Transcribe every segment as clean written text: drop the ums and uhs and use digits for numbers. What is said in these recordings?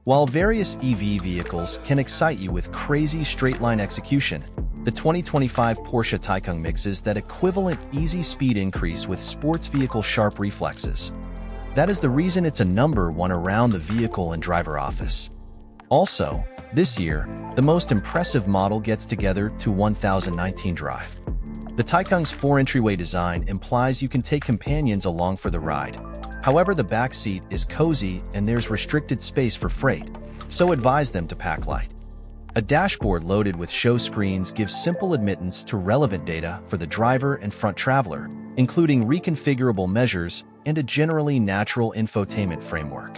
While various EV vehicles can excite you with crazy straight-line execution, the 2025 Porsche Taycan mixes that equivalent easy speed increase with sports vehicle sharp reflexes. That is the reason it's a #1 around the vehicle and driver office. Also, this year, the most impressive model gets together to 1019 drive. The Taycan's 4 entryway design implies you can take companions along for the ride. However, the back seat is cozy and there's restricted space for freight, so advise them to pack light. A dashboard loaded with show screens gives simple admittance to relevant data for the driver and front traveler, including reconfigurable measures and a generally natural infotainment framework.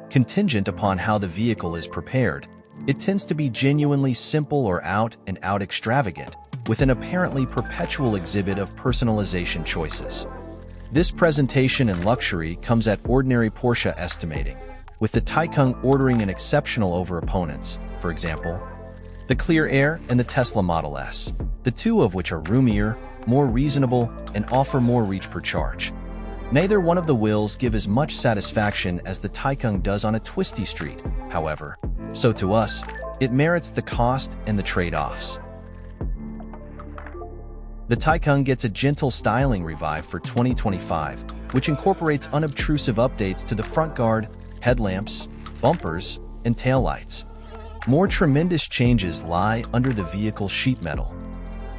Contingent upon how the vehicle is prepared, it tends to be genuinely simple or out-and-out extravagant, with an apparently perpetual exhibit of personalization choices. This presentation and luxury comes at ordinary Porsche estimating, with the Taycan ordering an exceptional over opponents, for example, the Clear Air and the Tesla Model S, the two of which are roomier, more reasonable, and offer more reach per charge. Neither one of the wheels give as much satisfaction as the Taycan does on a twisty street, however, so to us, it merits the cost and the trade-offs. The Taycan gets a gentle styling revive for 2025, which incorporates unobtrusive updates to the front guard, headlamps, bumpers, and taillights. More tremendous changes lie under the vehicle's sheet metal.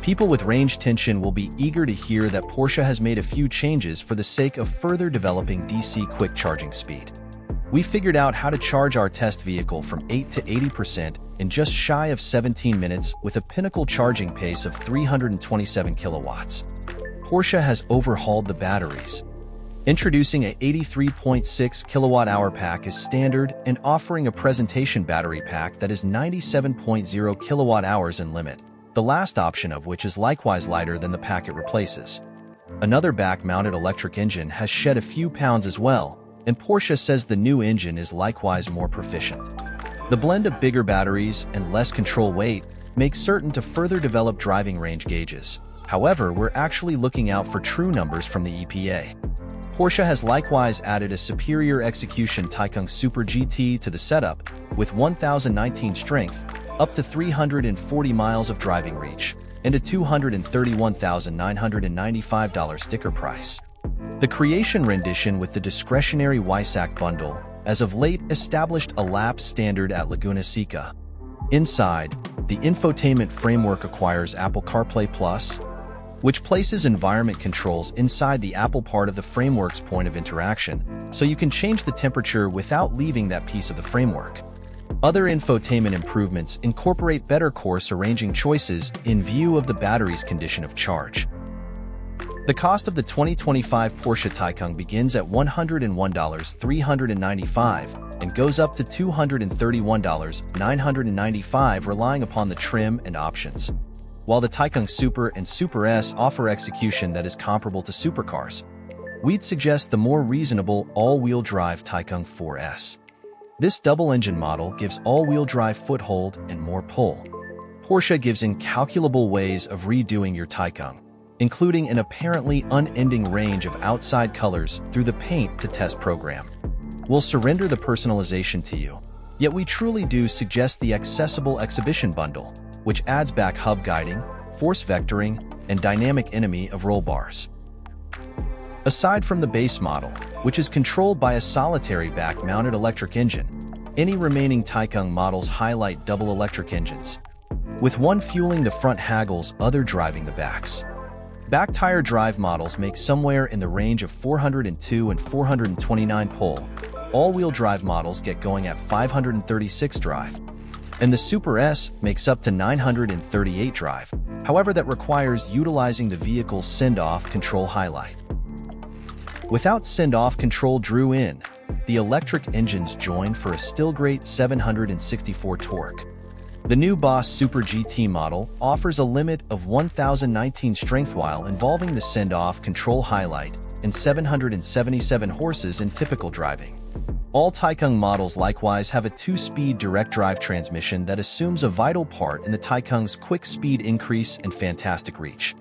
People with range tension will be eager to hear that Porsche has made a few changes for the sake of further developing DC quick charging speed. We figured out how to charge our test vehicle from 8 to 80% in just shy of 17 minutes with a pinnacle charging pace of 327 kilowatts. Porsche has overhauled the batteries. Introducing a 83.6 kilowatt-hour pack is standard and offering a presentation battery pack that is 97.0 kilowatt-hours in limit, the last option of which is likewise lighter than the pack it replaces. Another back-mounted electric engine has shed a few pounds as well, and Porsche says the new engine is likewise more proficient. The blend of bigger batteries and less control weight makes certain to further develop driving range gauges. However, we're actually looking out for true numbers from the EPA. Porsche has likewise added a superior execution Taycan Super GT to the setup, with 1019 strength, up to 340 miles of driving reach, and a $231,995 sticker price. The Creation rendition with the discretionary Weissach bundle, as of late established a lap standard at Laguna Seca. Inside, the infotainment framework acquires Apple CarPlay Plus, which places environment controls inside the Apple part of the framework's point of interaction, so you can change the temperature without leaving that piece of the framework. Other infotainment improvements incorporate better course arranging choices in view of the battery's condition of charge. The cost of the 2025 Porsche Taycan begins at $101,395 and goes up to $231,995 relying upon the trim and options. While the Taycan Super and Super S offer execution that is comparable to supercars, we'd suggest the more reasonable all-wheel drive Taycan 4S. This double-engine model gives all-wheel drive foothold and more pull. Porsche gives incalculable ways of redoing your Taycan, including an apparently unending range of outside colors through the paint to test program. We'll surrender the personalization to you, yet we truly do suggest the accessible exhibition bundle, which adds back hub guiding, force vectoring, and dynamic enemy of roll bars. Aside from the base model, which is controlled by a solitary back-mounted electric engine, any remaining Taycan models highlight double electric engines, with one fueling the front haggles, other driving the backs. Back-tire drive models make somewhere in the range of 402 and 429 pull. All-wheel drive models get going at 536 drive, and the Super S makes up to 938 drive. However, that requires utilizing the vehicle's send-off control highlight. Without send-off control drew in, the electric engines join for a still great 764 torque. The new Boss Super GT model offers a limit of 1019 strength while involving the send-off control highlight and 777 horses in typical driving. All Taycan models likewise have a 2-speed direct drive transmission that assumes a vital part in the Taycan's quick speed increase and fantastic reach.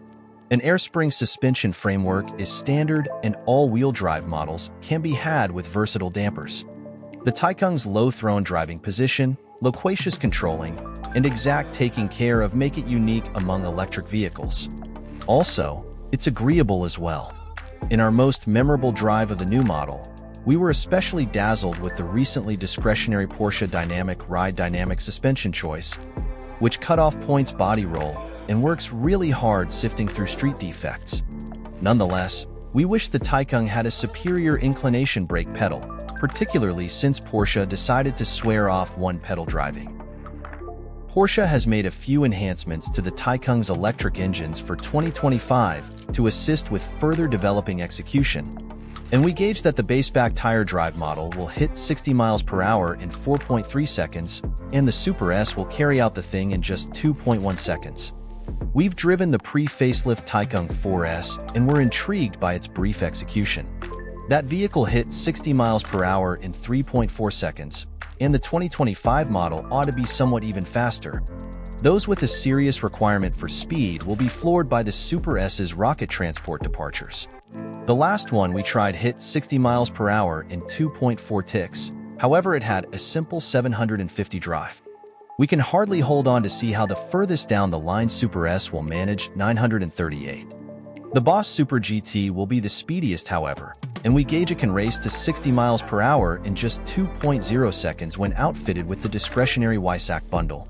An air-spring suspension framework is standard and all-wheel drive models can be had with versatile dampers. The Taycan's low-throne driving position, loquacious controlling, and exact taking care of make it unique among electric vehicles. Also, it's agreeable as well. In our most memorable drive of the new model, we were especially dazzled with the recently discretionary Porsche Dynamic Ride Dynamic suspension choice, which cut off points body roll and works really hard sifting through street defects. Nonetheless, we wish the Taycan had a superior inclination brake pedal, particularly since Porsche decided to swear off one-pedal driving. Porsche has made a few enhancements to the Taycan's electric engines for 2025 to assist with further developing execution, and we gauge that the baseback tire drive model will hit 60 miles per hour in 4.3 seconds, and the Super S will carry out the thing in just 2.1 seconds. We've driven the pre-facelift Taycan 4S and we're intrigued by its brief execution. That vehicle hit 60 miles per hour in 3.4 seconds, and the 2025 model ought to be somewhat even faster. Those with a serious requirement for speed will be floored by the Super S's rocket transport departures. The last one we tried hit 60 miles per hour in 2.4 ticks, however it had a simple 750 drive. We can hardly hold on to see how the furthest down the line Super S will manage 938. The Boss Super GT will be the speediest, however, and we gauge it can race to 60 miles per hour in just 2.0 seconds when outfitted with the discretionary WISAC bundle.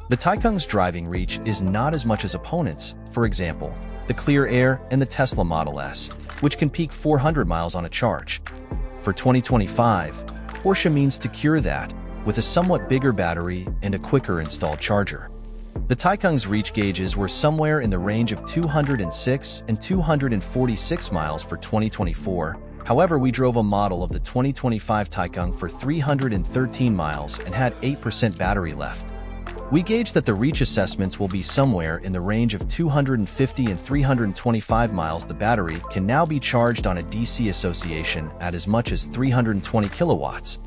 The Taycan's driving reach is not as much as opponents, for example, the Clear Air and the Tesla Model S, which can peak 400 miles on a charge. For 2025, Porsche means to cure that, with a somewhat bigger battery and a quicker installed charger. The Taycan's reach gauges were somewhere in the range of 206 and 246 miles for 2024. However, we drove a model of the 2025 Taycan for 313 miles and had 8% battery left. We gauge that the reach assessments will be somewhere in the range of 250 and 325 miles. The battery can now be charged on a DC association at as much as 320 kilowatts.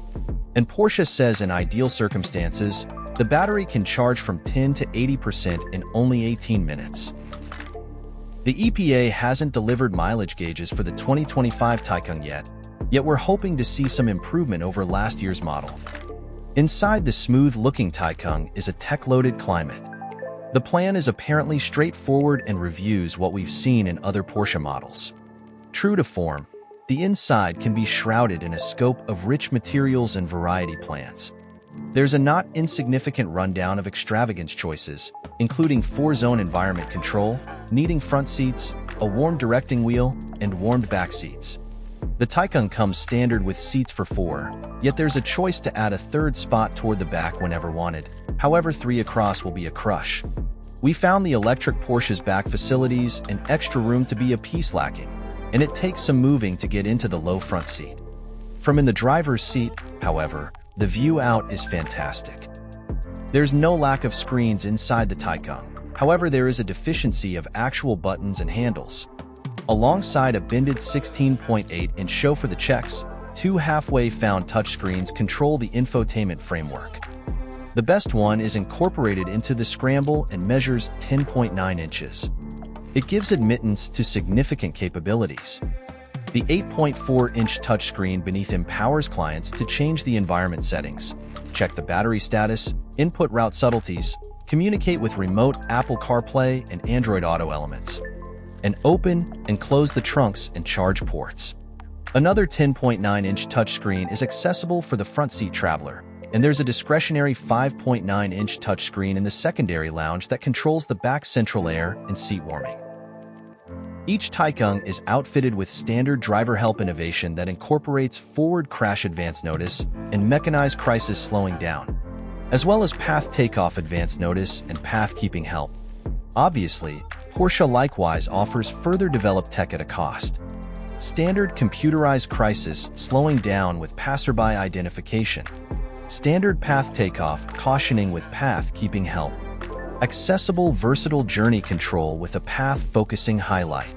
And Porsche says in ideal circumstances, the battery can charge from 10 to 80% in only 18 minutes. The EPA hasn't delivered mileage gauges for the 2025 Taycan yet we're hoping to see some improvement over last year's model. Inside the smooth-looking Taycan is a tech-loaded climate. The plan is apparently straightforward and reviews what we've seen in other Porsche models. True to form, the inside can be shrouded in a scope of rich materials and variety plans. There's a not insignificant rundown of extravagance choices, including 4-zone environment control, heated front seats, a warm directing wheel, and warmed back seats. The Taycan comes standard with seats for 4, yet there's a choice to add a third spot toward the back whenever wanted. However, 3 across will be a crush. We found the electric Porsche's back facilities and extra room to be a piece lacking, and it takes some moving to get into the low front seat. From in the driver's seat, however, the view out is fantastic. There's no lack of screens inside the Taycan. However, there is a deficiency of actual buttons and handles. Alongside a bended 16.8-inch show for the checks, 2 halfway found touchscreens control the infotainment framework. The best one is incorporated into the scramble and measures 10.9 inches. It gives admittance to significant capabilities. The 8.4-inch touchscreen beneath empowers clients to change the environment settings, check the battery status, input route subtleties, communicate with remote Apple CarPlay and Android Auto elements, and open and close the trunks and charge ports. Another 10.9-inch touchscreen is accessible for the front seat traveler, and there's a discretionary 5.9-inch touchscreen in the secondary lounge that controls the back central air and seat warming. Each Taycan is outfitted with standard driver help innovation that incorporates forward crash advance notice and mechanized crisis slowing down, as well as path takeoff advance notice and path keeping help. Obviously, Porsche likewise offers further developed tech at a cost. Standard computerized crisis slowing down with passerby identification. Standard path takeoff cautioning with path keeping help. Accessible versatile journey control with a path focusing highlight.